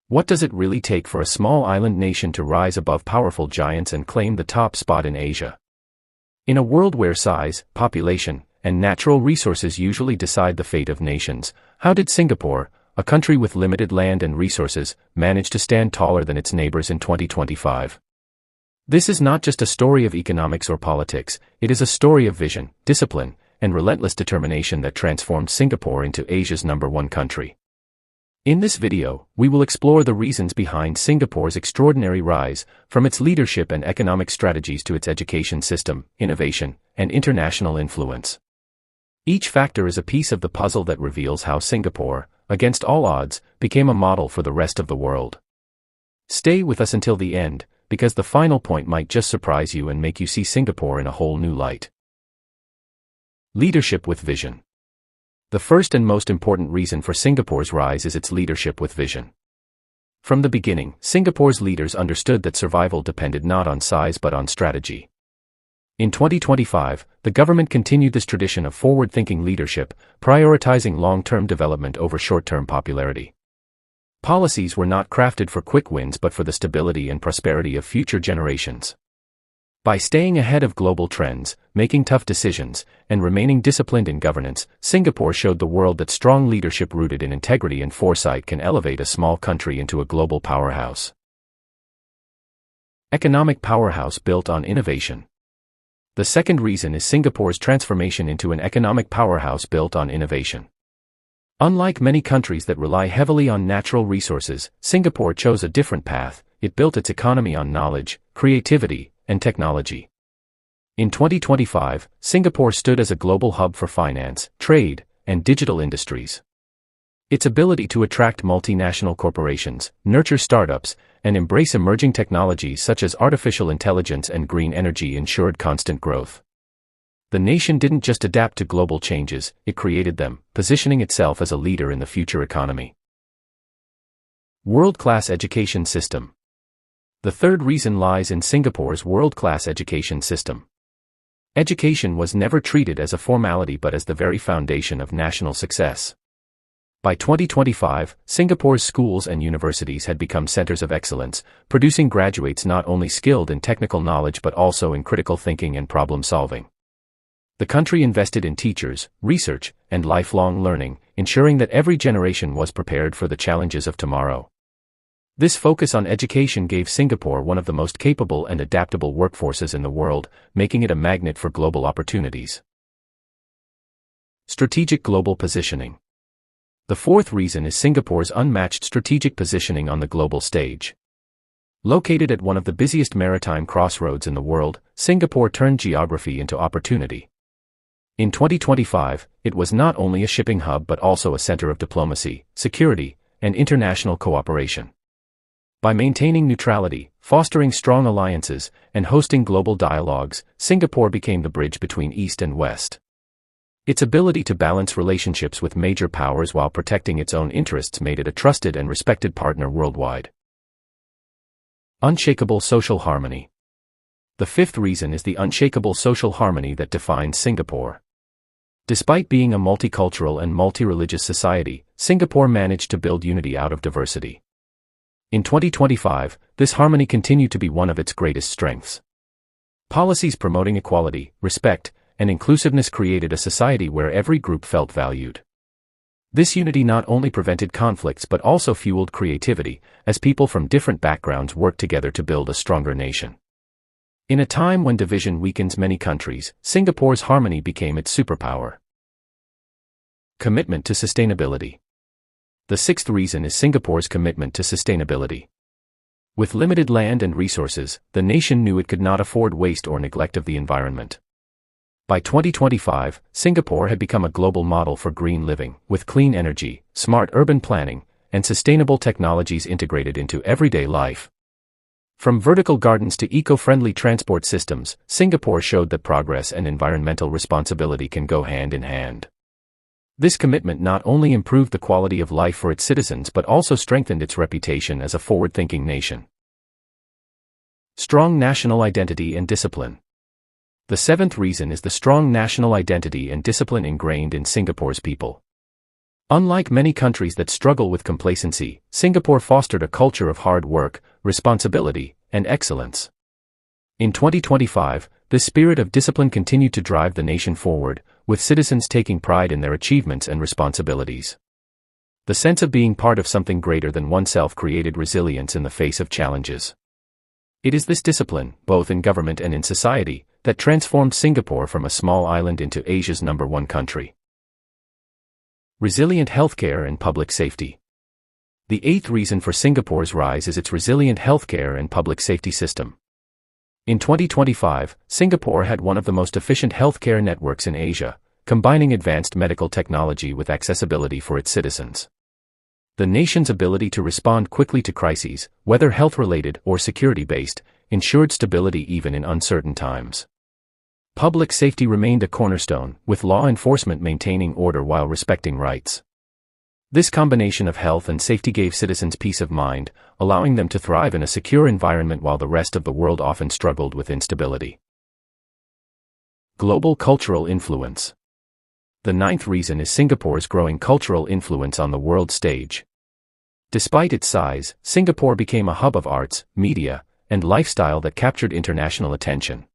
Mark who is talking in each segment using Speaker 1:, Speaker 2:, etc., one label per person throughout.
Speaker 1: What does it really take for a small island nation to rise above powerful giants and claim the top spot in Asia? In a world where size, population, and natural resources usually decide the fate of nations, how did Singapore, a country with limited land and resources, manage to stand taller than its neighbors in 2025? This is not just a story of economics or politics, it is a story of vision, discipline, and relentless determination that transformed Singapore into Asia's #1 country. In this video, we will explore the reasons behind Singapore's extraordinary rise, from its leadership and economic strategies to its education system, innovation, and international influence. Each factor is a piece of the puzzle that reveals how Singapore, against all odds, became a model for the rest of the world. Stay with us until the end, because the final point might just surprise you and make you see Singapore in a whole new light. Leadership with vision. The first and most important reason for Singapore's rise is its leadership with vision. From the beginning, Singapore's leaders understood that survival depended not on size but on strategy. In 2025, the government continued this tradition of forward-thinking leadership, prioritizing long-term development over short-term popularity. Policies were not crafted for quick wins but for the stability and prosperity of future generations. By staying ahead of global trends, making tough decisions, and remaining disciplined in governance, Singapore showed the world that strong leadership rooted in integrity and foresight can elevate a small country into a global powerhouse. Economic powerhouse built on innovation. The second reason is Singapore's transformation into an economic powerhouse built on innovation. Unlike many countries that rely heavily on natural resources, Singapore chose a different path. It built its economy on knowledge, creativity, and technology. In 2025, Singapore stood as a global hub for finance, trade, and digital industries. Its ability to attract multinational corporations, nurture startups, and embrace emerging technologies such as artificial intelligence and green energy ensured constant growth. The nation didn't just adapt to global changes, it created them, positioning itself as a leader in the future economy. World-class education system. The third reason lies in Singapore's world-class education system. Education was never treated as a formality but as the very foundation of national success. By 2025, Singapore's schools and universities had become centers of excellence, producing graduates not only skilled in technical knowledge but also in critical thinking and problem-solving. The country invested in teachers, research, and lifelong learning, ensuring that every generation was prepared for the challenges of tomorrow. This focus on education gave Singapore one of the most capable and adaptable workforces in the world, making it a magnet for global opportunities. Strategic global positioning. The fourth reason is Singapore's unmatched strategic positioning on the global stage. Located at one of the busiest maritime crossroads in the world, Singapore turned geography into opportunity. In 2025, it was not only a shipping hub but also a center of diplomacy, security, and international cooperation. By maintaining neutrality, fostering strong alliances, and hosting global dialogues, Singapore became the bridge between East and West. Its ability to balance relationships with major powers while protecting its own interests made it a trusted and respected partner worldwide. Unshakable social harmony. The fifth reason is the unshakable social harmony that defines Singapore. Despite being a multicultural and multi-religious society, Singapore managed to build unity out of diversity. In 2025, this harmony continued to be one of its greatest strengths. Policies promoting equality, respect, and inclusiveness created a society where every group felt valued. This unity not only prevented conflicts but also fueled creativity, as people from different backgrounds worked together to build a stronger nation. In a time when division weakens many countries, Singapore's harmony became its superpower. Commitment to sustainability. The sixth reason is Singapore's commitment to sustainability. With limited land and resources, the nation knew it could not afford waste or neglect of the environment. By 2025, Singapore had become a global model for green living, with clean energy, smart urban planning, and sustainable technologies integrated into everyday life. From vertical gardens to eco-friendly transport systems, Singapore showed that progress and environmental responsibility can go hand in hand. This commitment not only improved the quality of life for its citizens but also strengthened its reputation as a forward-thinking nation. Strong national identity and discipline. The seventh reason is the strong national identity and discipline ingrained in Singapore's people. Unlike many countries that struggle with complacency, Singapore fostered a culture of hard work, responsibility, and excellence. In 2025, the spirit of discipline continued to drive the nation forward, with citizens taking pride in their achievements and responsibilities. The sense of being part of something greater than oneself created resilience in the face of challenges. It is this discipline, both in government and in society, that transformed Singapore from a small island into Asia's #1 country. Resilient healthcare and public safety. The 8th reason for Singapore's rise is its resilient healthcare and public safety system. In 2025, Singapore had one of the most efficient healthcare networks in Asia, combining advanced medical technology with accessibility for its citizens. The nation's ability to respond quickly to crises, whether health-related or security-based, ensured stability even in uncertain times. Public safety remained a cornerstone, with law enforcement maintaining order while respecting rights. This combination of health and safety gave citizens peace of mind, allowing them to thrive in a secure environment while the rest of the world often struggled with instability. Global cultural influence. The 9th reason is Singapore's growing cultural influence on the world stage. Despite its size, Singapore became a hub of arts, media, and lifestyle that captured international attention.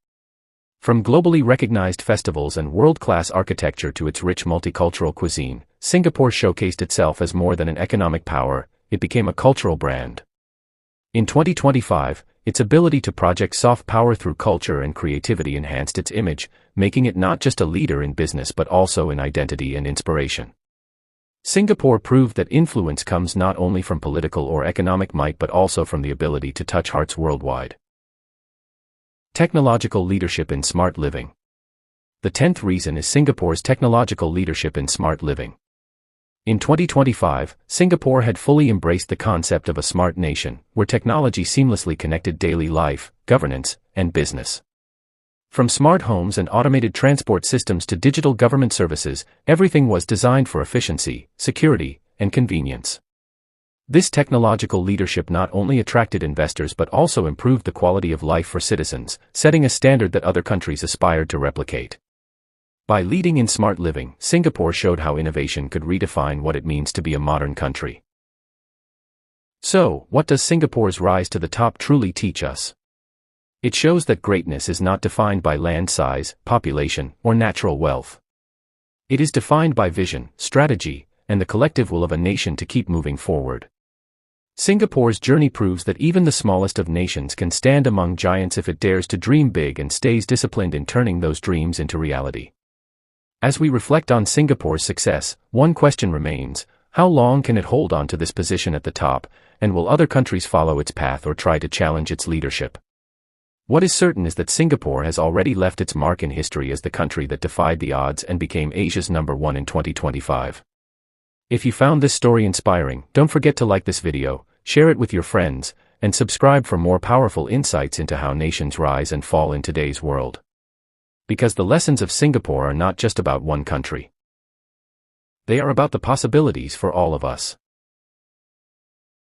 Speaker 1: From globally recognized festivals and world-class architecture to its rich multicultural cuisine, Singapore showcased itself as more than an economic power, it became a cultural brand. In 2025, its ability to project soft power through culture and creativity enhanced its image, making it not just a leader in business but also in identity and inspiration. Singapore proved that influence comes not only from political or economic might but also from the ability to touch hearts worldwide. Technological leadership in smart living. The 10th reason is Singapore's technological leadership in smart living. In 2025, Singapore had fully embraced the concept of a smart nation, where technology seamlessly connected daily life, governance, and business. From smart homes and automated transport systems to digital government services, everything was designed for efficiency, security, and convenience. This technological leadership not only attracted investors but also improved the quality of life for citizens, setting a standard that other countries aspired to replicate. By leading in smart living, Singapore showed how innovation could redefine what it means to be a modern country. So, what does Singapore's rise to the top truly teach us? It shows that greatness is not defined by land size, population, or natural wealth. It is defined by vision, strategy, and the collective will of a nation to keep moving forward. Singapore's journey proves that even the smallest of nations can stand among giants if it dares to dream big and stays disciplined in turning those dreams into reality. As we reflect on Singapore's success, one question remains: how long can it hold on to this position at the top, and will other countries follow its path or try to challenge its leadership? What is certain is that Singapore has already left its mark in history as the country that defied the odds and became Asia's #1 in 2025. If you found this story inspiring, don't forget to like this video, share it with your friends, and subscribe for more powerful insights into how nations rise and fall in today's world. Because the lessons of Singapore are not just about one country. They are about the possibilities for all of us.